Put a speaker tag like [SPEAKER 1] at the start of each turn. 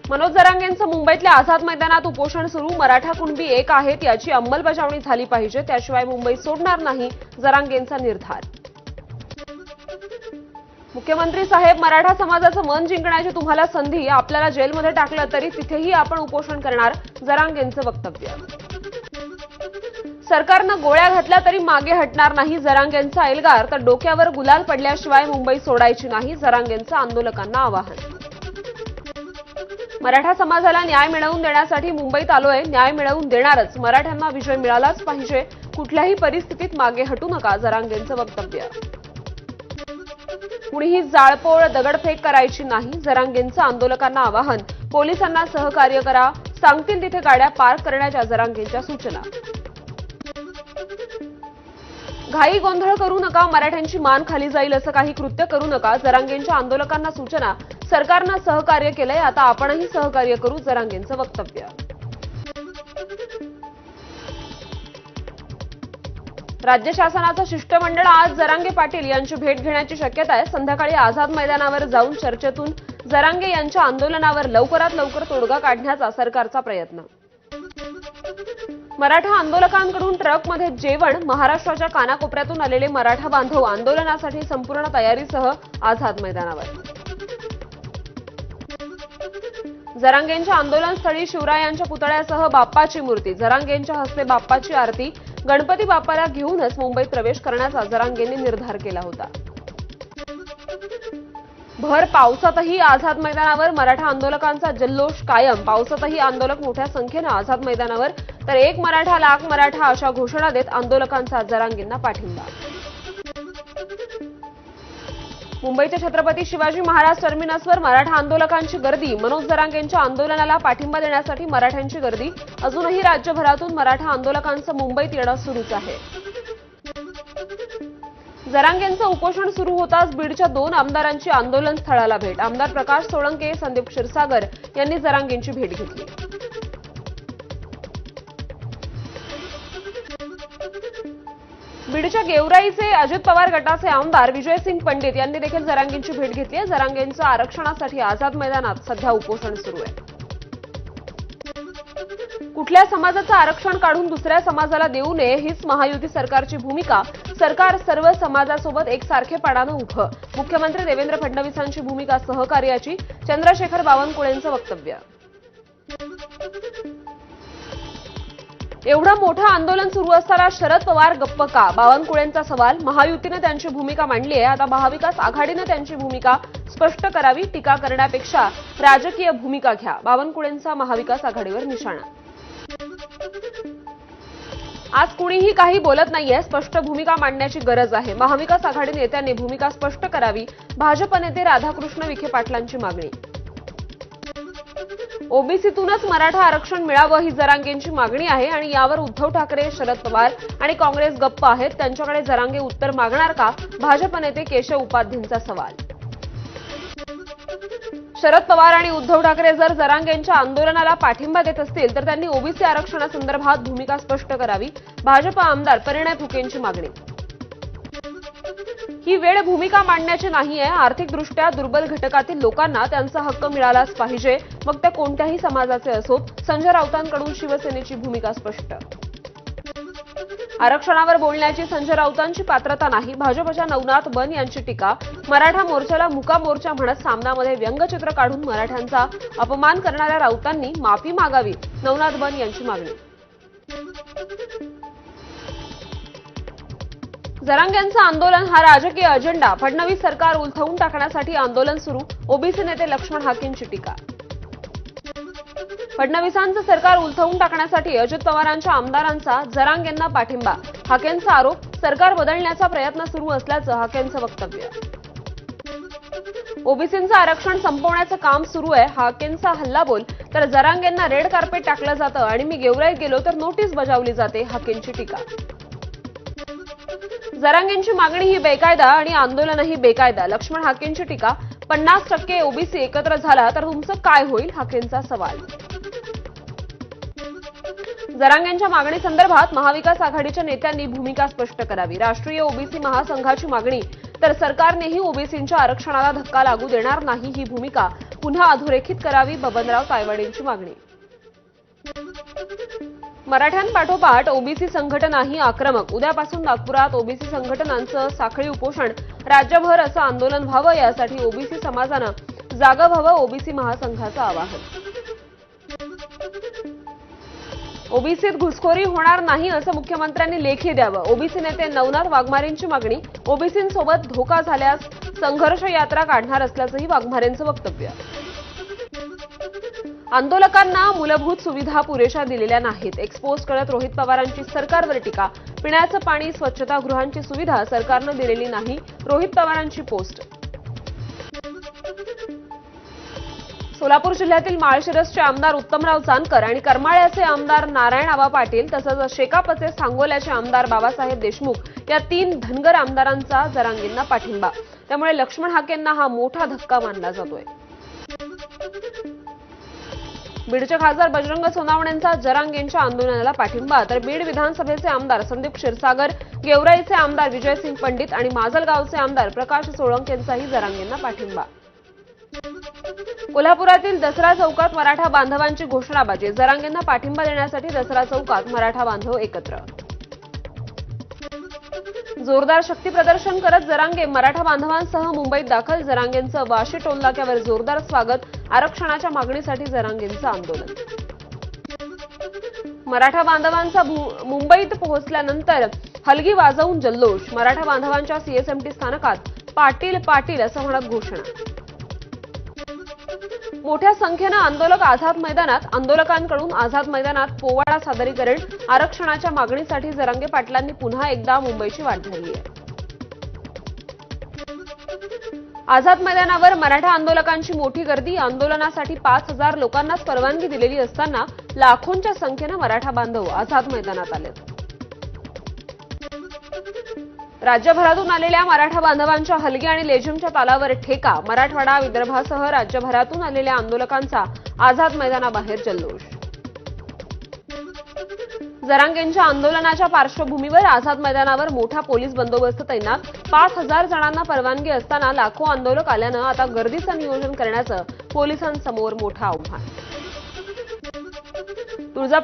[SPEAKER 1] मनोज जरांगेंचं मुंबईतल्या आझाद मैदानात उपोषण सुरू. मराठा कुणबी एक आहेत याची अंमलबजावणी झाली पाहिजे, त्याशिवाय मुंबई सोडणार नाही, जरांगेंचा निर्धार. मुख्यमंत्री साहेब, मराठा समाजाचं मन जिंकण्याची तुम्हाला संधी, आपल्याला जेलमध्ये टाकलं तरी तिथेही आपण उपोषण करणार, जरांगेंचं वक्तव्य. सरकारनं गोळ्या घातल्या तरी मागे हटणार नाही, जरांगेंचा एल्गार. तर डोक्यावर गुलाल पडल्याशिवाय मुंबई सोडायची नाही, जरांगेंचं आंदोलकांना आवाहन. मराठा समाजाला न्याय मिळवून देण्यासाठी मुंबईत आलोय, न्याय मिळवून देणारच, मराठ्यांना विजय मिळालाच पाहिजे, कुठल्याही परिस्थितीत मागे हटू नका, जरांगेंचं वक्तव्य. कुणीही जाळपोळ दगडफेक करायची नाही, जरांगेंचं आंदोलकांना आवाहन. पोलिसांना सहकार्य करा, सांगतील तिथे गाड्या पार्क करण्याच्या जरांगेंच्या सूचना. घाई गोंधळ करू नका, मराठ्यांची मान खाली जाईल असं काही कृत्य करू नका, जरांगेंच्या आंदोलकांना सूचना. सरकारनं सहकार्य केलंय, आता आपणही सहकार्य करू, जरांगेंचं वक्तव्य. राज्य शासनाचं शिष्टमंडळ आज जरांगे पाटील यांची भेट घेण्याची शक्यता आहे. संध्याकाळी आझाद मैदानावर जाऊन चर्चेतून जरांगे यांच्या आंदोलनावर लवकरात लवकर तोडगा काढण्याचा सरकारचा प्रयत्न. मराठा आंदोलकांकडून ट्रकमध्ये जेवण. महाराष्ट्राच्या कानाकोपऱ्यातून आलेले मराठा बांधव आंदोलनासाठी संपूर्ण तयारीसह आझाद मैदानावर. जरांगेंच्या आंदोलनस्थळी शिवरायांच्या पुतळ्यासह बाप्पाची मूर्ती. जरांगेंच्या हस्ते बाप्पाची आरती. गणपती बाप्पाला घेऊनच मुंबईत प्रवेश करण्याचा जरांगेंनी निर्धार केला होता. भर पावसातही आझाद मैदानावर मराठा आंदोलकांचा जल्लोष कायम. पावसातही आंदोलक मोठ्या संख्येनं आझाद मैदानावर, तर एक मराठा लाख मराठा अशा घोषणा देत आंदोलकांचा जरांगेंना पाठिंबा. मुंबईच्या छत्रपती शिवाजी महाराज टर्मिनसवर मराठा आंदोलकांची गर्दी. मनोज जरांगेंच्या आंदोलनाला पाठिंबा देण्यासाठी मराठ्यांची गर्दी. अजूनही राज्यभरातून मराठा आंदोलकांचं मुंबईत येणं सुरूच आहे. जरांगेंचं उपोषण सुरू होताच बीडच्या 2 आमदारांची आंदोलन स्थळाला भेट. आमदार प्रकाश सोळंके, संदीप क्षीरसागर यांनी जरांगेंची भेट घेतली. बीडच्या गेवराईचे अजित पवार गटाचे आमदार विजयसिंग पंडित यांनी देखील जरांगेंची भेट घेतली आहे. जरांगेंचं आरक्षणासाठी आझाद मैदानात सध्या उपोषण सुरू आहे. कुठल्या समाजाचं आरक्षण काढून दुसऱ्या समाजाला देऊ नये हीच महायुती सरकारची भूमिका. सरकार सर्व समाजासोबत एकसारखेपणानं उभं. मुख्यमंत्री देवेंद्र फडणवीसांची भूमिका सहकार्याची. चंद्रशेखर बावनकुळेंचं वक्तव्य. एवढं मोठं आंदोलन सुरू असताना शरद पवार गप्प का? बावनकुळेंचा सवाल. महायुतीनं त्यांची भूमिका मांडली आहे, आता महाविकास आघाडीनं त्यांची भूमिका स्पष्ट करावी. टीका करण्यापेक्षा राजकीय भूमिका घ्या. बावनकुळेंचा महाविकास आघाडीवर निशाणा. आज कुणीही काही बोलत नाहीये, स्पष्ट भूमिका मांडण्याची गरज आहे. महाविकास आघाडी नेत्यांनी भूमिका स्पष्ट करावी. भाजप नेते राधाकृष्ण विखे पाटलांची मागणी. ओबीसीतूनच मराठा आरक्षण मिळावं ही जरांगेंची मागणी आहे आणि यावर उद्धव ठाकरे, शरद पवार आणि काँग्रेस गप्प आहेत. त्यांच्याकडे जरांगे उत्तर मागणार का? भाजप नेते केशव उपाध्येंचा सवाल. शरद पवार आणि उद्धव ठाकरे जर जरांगेंच्या आंदोलनाला पाठिंबा देत असतील तर त्यांनी ओबीसी आरक्षणासंदर्भात भूमिका स्पष्ट करावी. भाजप आमदार परिणय फुकेंची मागणी. ही वेळ भूमिका मांडण्याची नाहीये. आर्थिकदृष्ट्या दुर्बल घटकातील लोकांना त्यांचा हक्क मिळालाच पाहिजे, मग त्या कोणत्याही समाजाचे असोत. संजय राऊतांकडून शिवसेनेची भूमिका स्पष्ट. आरक्षणावर बोलण्याची संजय राऊतांची पात्रता नाही. भाजपच्या नवनाथ बन यांची टीका. मराठा मोर्चाला मुका मोर्चा म्हणत सामनामध्ये व्यंगचित्र काढून मराठ्यांचा अपमान करणाऱ्या राऊतांनी माफी मागावी. नवनाथ बन यांची मागणी. जरांगेंचं आंदोलन हा राजकीय अजेंडा. फडणवीस सरकार उलथवून टाकण्यासाठी आंदोलन सुरू. ओबीसी नेते लक्ष्मण हाकेंची टीका. फडणवीसांचं सरकार उलथवून टाकण्यासाठी अजित पवारांच्या आमदारांचा जरांगेंना पाठिंबा. हाकेंचा आरोप. सरकार बदलण्याचा प्रयत्न सुरू असल्याचं हाकेंचं वक्तव्य. ओबीसींचं आरक्षण संपवण्याचं काम सुरू आहे. हाकेंचा हल्लाबोल. तर जरांगेंना रेड कार्पेट टाकलं जातं आणि मी गेवराईत गेलो तर नोटीस बजावली जाते. हाकेंची टीका. जरांगेंची मागणी ही बेकायदा आणि आंदोलनही बेकायदा. लक्ष्मण हाकेंची टीका. 50% ओबीसी एकत्र झाला तर तुमचं काय होईल? हाकेंचा सवाल. जरांगेंच्या मागणीसंदर्भात महाविकास आघाडीच्या नेत्यांनी भूमिका स्पष्ट करावी. राष्ट्रीय ओबीसी महासंघाची मागणी. तर सरकारनेही ओबीसींच्या आरक्षणाला धक्का लागू देणार नाही ही भूमिका पुन्हा अधोरेखित करावी, बबनराव तायवाडेंची मागणी. मराठ्यांपाठोपाठ ओबीसी संघटनाही आक्रमक. उद्यापासून नागपुरात ओबीसी संघटनांचं साखळी उपोषण. राज्यभर असं आंदोलन व्हावं यासाठी ओबीसी समाजानं जागं व्हावं, ओबीसी महासंघाचं आवाहन. ओबीसीत घुसखोरी होणार नाही असं मुख्यमंत्र्यांनी लेखी द्यावं. ओबीसी नेते नवनाथ वाघमारेंची मागणी. ओबीसींसोबत धोका झाल्यास संघर्ष यात्रा काढणार असल्याचंही वाघमारेंचं वक्तव्य. आंदोलकांना मूलभूत सुविधा पुरेशा दिलेल्या नाहीत. एक्सपोज करत रोहित पवारांची सरकारवर टीका. पिण्याचं पाणी, स्वच्छतागृहांची सुविधा सरकारनं दिलेली नाही, रोहित पवारांची पोस्ट. सोलापूर जिल्ह्यातील माळशिरसचे आमदार उत्तमराव जानकर आणि करमाळ्याचे आमदार नारायण आबा पाटील तसंच शेकापचे सांगोल्याचे आमदार बाबासाहेब देशमुख या 3 धनगर आमदारांचा जरांगेंना पाठिंबा. त्यामुळे लक्ष्मण हाकेंना हा मोठा धक्का मानला जातोय. बीडचे खासदार बजरंग सोनावणेंचा जरांगेंच्या आंदोलनाला पाठिंबा. तर बीड विधानसभेचे आमदार संदीप क्षीरसागर, गेवराईचे आमदार विजयसिंग पंडित आणि माजलगावचे आमदार प्रकाश सोळंकेंचाही जरांगेंना पाठिंबा. कोल्हापुरातील दसरा चौकात मराठा बांधवांची घोषणाबाजी. जरांगेंना पाठिंबा देण्यासाठी दसरा चौकात मराठा बांधव एकत्र. जोरदार शक्ती प्रदर्शन करत जरांगे मराठा बांधवांसह मुंबईत दाखल. जरांगेंचं वाशी टोल नाक्यावर जोरदार स्वागत. आरक्षणाच्या मागणीसाठी जरांगेंचं आंदोलन. मराठा बांधवांचा मुंबईत पोहोचल्यानंतर हलगी वाजवून जल्लोष. मराठा बांधवांच्या सीएसएमटी स्थानकात पाटील पाटील असं म्हणत घोषणा. मोठ्या संख्येनं आंदोलक आझाद मैदानात. आंदोलकांकडून आझाद मैदानात पोवाडा सादरीकरण. आरक्षणाच्या मागणीसाठी जरांगे पाटलांनी पुन्हा एकदा मुंबईची वाट धरली आहे. आझाद मैदानावर मराठा आंदोलकांची मोठी गर्दी. आंदोलनासाठी 5,000 लोकांनाच परवानगी दिलेली असताना लाखोंच्या संख्येनं मराठा बांधव आझाद मैदानात आले. राज्यभरातून आलेल्या मराठा बांधवांच्या हलगी आणि लेझिमच्या तालावर ठेका. मराठवाडा, विदर्भासह राज्यभरातून आलेल्या आंदोलकांचा आझाद मैदानाबाहेर जल्लोष. जरांगेंच्या आंदोलनाच्या पार्श्वभूमीवर आझाद मैदानावर मोठा पोलीस बंदोबस्त तैनात. 5,000 जणांना परवानगी असताना लाखो आंदोलक आल्यानं आता गर्दीचं नियोजन करण्याचं पोलिसांसमोर मोठं आव्हान. तुळजापूर